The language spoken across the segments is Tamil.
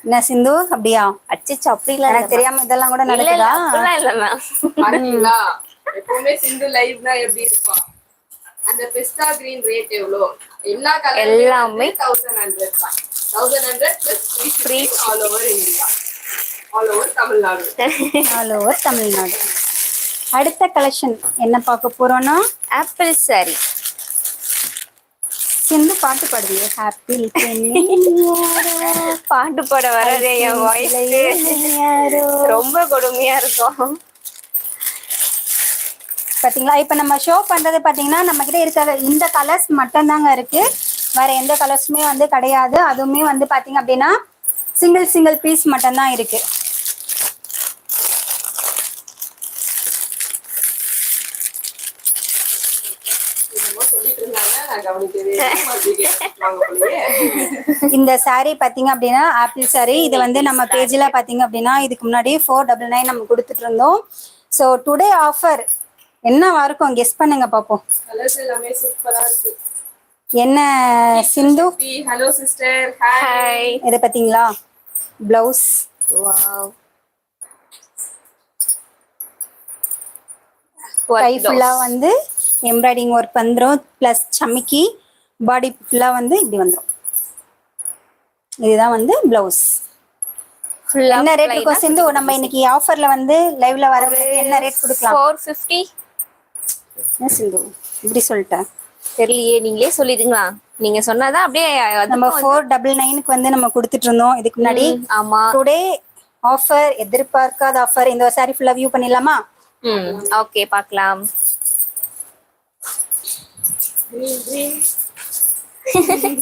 என்ன சிந்து அப்படியா? அச்சச்சோ அப்படிலாம் எனக்கு இல்ல தெரியாம இதெல்லாம் கூட இல்ல இல்ல நடக்குதா? அப்படிலாம் இல்ல மேம். பாத்தீங்களா எப்பவுமே சிந்து லைவ்னா எப்படி இருப்பான். அந்த பிஸ்தா கிரீன் ரேட் எவ்வளோ? எல்லா கலருமே வந்து எல்லாமே 1100 தான். 1100 plus free free shipping all over India, all over Tamil Nadu. All over Tamil Nadu. அடுத்த கலெக்ஷன் என்ன பார்க்க போறோம்னா ஆப்பிள் சாரி. சிந்து பாட்டு பாடுவீங்க. ஆப்பிள் பாட்டு பாட வராதே என் வாய்ஸ் ரொம்ப கொடுமையா இருக்கும். பாத்தீங்களா? இப்ப நம்ம ஷோ பண்றது பாத்தீங்கன்னா நம்ம கிட்ட இருக்கிற இந்த கலர்ஸ் மட்டும் தாங்க இருக்கு. வேற எந்த கலர்ஸுமே வந்து கிடையாது. அதுவுமே வந்து பாத்தீங்க அப்படின்னா சிங்கிள் சிங்கிள் பீஸ் மட்டும் தான் இருக்கு. இந்த saree பாத்தீங்க அப்படின்னா ஆப்பிள் saree. இது வந்து நம்ம பேஜ்ல பாத்தீங்க அப்படின்னா இதுக்கு முன்னாடி 499 நம்ம கொடுத்துட்டு இருந்தோம். ஸோ டுடே ஆஃபர் என்னவா இருக்கும் கெஸ் பண்ணுங்க பாப்போம். கலர்ஸ் எல்லாமே சூப்பரா இருக்கு. என்ன சிந்து? Hello sister. ஹாய். இதை பாத்தீங்களா? பிளவுஸ். வாவ். கை ஃபுல்லா வந்து எம்ப்ராய்டிங் ஒர்க் வந்துடும். பிளஸ் சமிக்கி பாடி ஃபுல்லா வந்து இப்படி வந்துடும். இதுதான் வந்து பிளவுஸ். என்ன ரேட் இருக்கும் சிந்து? நம்ம இன்னைக்கு ஆஃபர்ல வந்து லைவ்ல வரவங்களுக்கு என்ன ரேட் கொடுக்கலாம்? 450. என்ன சிந்து இப்படி சொல்லிட்டேன்? தெரியலையே, நீங்களே சொல்லிடுங்களா? நீங்க சொன்னாதான் அப்படியே நம்ம 499க்கு வந்து நம்ம கொடுத்துட்டு இருந்தோம் இதுக்கு முன்னாடி. ஆமா. டுடே ஆஃபர், எதிர்பார்க்காத ஆஃபர். இந்த சாரி ஃபுல்லா வியூ பண்ணிடலாமா? ஓகே பார்க்கலாம்.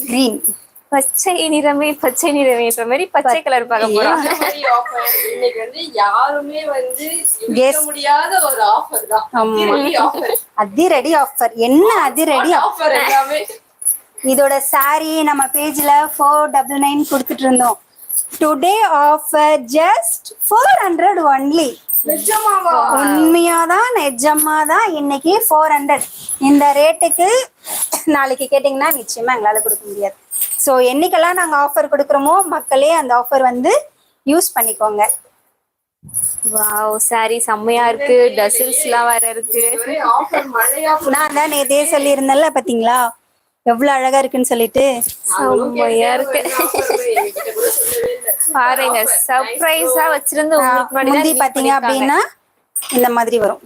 கிரீன் பச்சை நிறமே பச்சை நிறமேன்ற மாதிரி பச்சை கலர் பார்க்க போறோம். இன்னைக்கு வந்து யாருமே வந்து கேட்க முடியாத ஒரு ஆஃபர் தான். அதிரடி ஆஃபர். என்ன அதிரடி ஆஃபர் எல்லாமே. இதோட சாரி நம்ம பேஜ்ல 499 கொடுத்துட்டு இருந்தோம். Today offer just 400 only. உண்மையாதான் நிஜமாதான் இன்னைக்கு 400. இந்த ரேட்டுக்கு நாளைக்கு கேட்டீங்கன்னா நிச்சயமா எங்களால கொடுக்க முடியாது. ஸோ என்னைக்கெல்லாம் நாங்க ஆஃபர் கொடுக்குறோமோ மக்களே அந்த ஆஃபர் வந்து யூஸ் பண்ணிக்கோங்க. வாவ், சாரி செம்மையா இருக்கு. டசில்ஸ்லாம் வேற இருக்கு. நான் தான் நேத்தே சொல்லியிருந்தேன்ல பாத்தீங்களா எவ்வளவு அழகா இருக்குன்னு சொல்லிட்டு. செம்மையா இருக்கு. பாருங்க, சர்ப்ரைஸா வச்சிருந்து முந்தி பாத்தீங்க அப்படின்னா இந்த மாதிரி வரும்.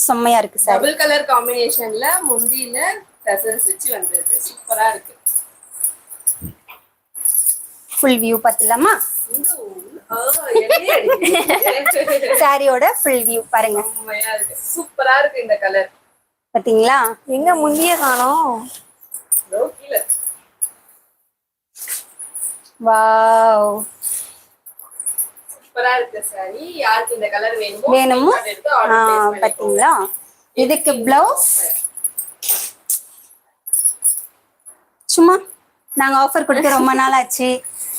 செம்மையா இருக்கு சார். டபுள் கலர் காம்பினேஷன்ல முந்தியில டசல்ஸ் வச்சு வந்திருக்கு. சூப்பரா இருக்கு. ஃபுல் வியூ பாத்தலாமா? சாரியோட ஃபுல் வியூ பாருங்க. சூப்பரா இருக்கு இந்த கலர். பாத்தீங்களா? எங்க முந்திய காணோம். வாவ், சூப்பரா இருக்கு சாரி. யாருக்கு இந்த கலர் வேணுமோ பாத்தீங்களா? இதுக்கு பிளவுஸ் சும்மா நாங்க ஆஃபர் கொடுத்து ரொம்ப நாள் ஆச்சு.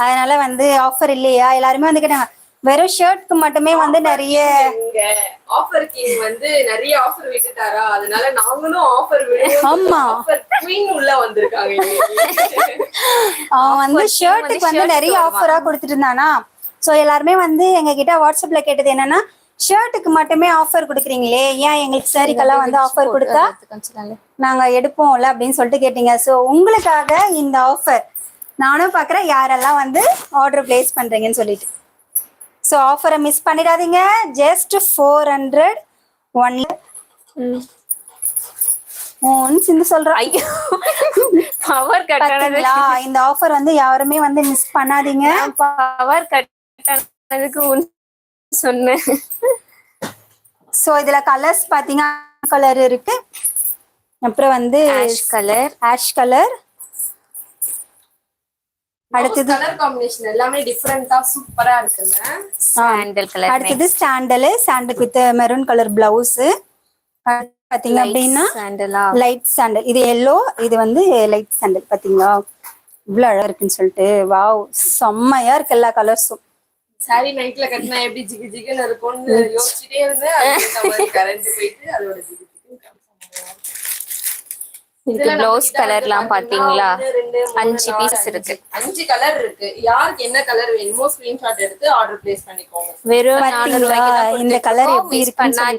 அதனால வந்து ஆஃபர் இல்லையா எல்லாருமே வந்து கேட்டாங்க. வெறும் ஷர்ட்க்கு மட்டுமே வந்து நிறைய ஆஃபர் கிங் வந்து நிறைய ஆஃபர் விட்டுட்டாரா, அதனால நாங்களும் ஆஃபர் விடுவோம். ஆமா, ஆஃபர் குவீன் உள்ள வந்திருக்காங்க. அவன் வந்து ஷர்ட்டுக்கு வந்து நிறைய ஆஃபரா கொடுத்துட்டு இருந்தானா. ஸோ எல்லாருமே வந்து எங்க கிட்ட வாட்ஸ்அப்ல கேட்டது என்னன்னா, ஷர்ட்டுக்கு மட்டுமே ஆஃபர் கொடுக்குறீங்களே, ஏன் எங்களுக்கு சாரிக்கெல்லாம் வந்து ஆஃபர் கொடுத்தா நாங்க எடுப்போம்ல அப்படின்னு சொல்லிட்டு கேட்டீங்க. ஸோ உங்களுக்காக இந்த ஆஃபர் நானும் பாக்குறேன் யாரெல்லாம் வந்து ஆர்டர் பிளேஸ் பண்றீங்கன்னு சொல்லிட்டு. ஸோ ஆஃபரை மிஸ் பண்ணிடாதீங்க. Just 400 only. சிந்து சொல்றா. பவர் கட்டானதுங்களா? இந்த ஆஃபர் வந்து யாருமே வந்து மிஸ் பண்ணாதீங்க. பவர் கட்டானதுக்கு சொன்னேன். ஸோ இதுல கலர்ஸ் பாத்தீங்கன்னா கலர் இருக்கு. அப்புறம் வந்து ஆஷ் கலர். அடுத்தது கலர் காம்பினேஷன் எல்லாமே டிஃபரெண்டா சூப்பரா இருக்குங்க. Sandal colour. அடுத்தது sandal with maroon colour blouse. பாத்தீங்க அப்படின்னா லைட் சாண்டல். இது எல்லோ, இது வந்து லைட் சாண்டல். பாத்தீங்களா இவ்வளவு அழகா இருக்குன்னு சொல்லிட்டு. வாவ், செம்மையா இருக்கு எல்லா கலர்ஸும். சாரி நைட்ல கட்டினா எப்படி ஜிகு ஜிகுன்னு இருக்கும்னு யோசிச்சுட்டே இருந்தேன். கரண்ட் போயிட்டு அதோட ஜிகு ஜிகு. இதுக்கு பிளவுஸ் கலர்லாம் பாத்தீங்களா? 5 5 pieces இருக்கு. 5 கலர் இருக்கு. யாருக்கு என்ன கலர் வேணுமோ ஸ்கிரீன்ஷாட் எடுத்து ஆர்டர் பிளேஸ் பண்ணிக்கோங்க. வெறும் பாத்தீங்களா? 400 ரூபாய்க்கு தான் இந்த colour எப்படி மிஸ் இருக்குன்னு பண்ணா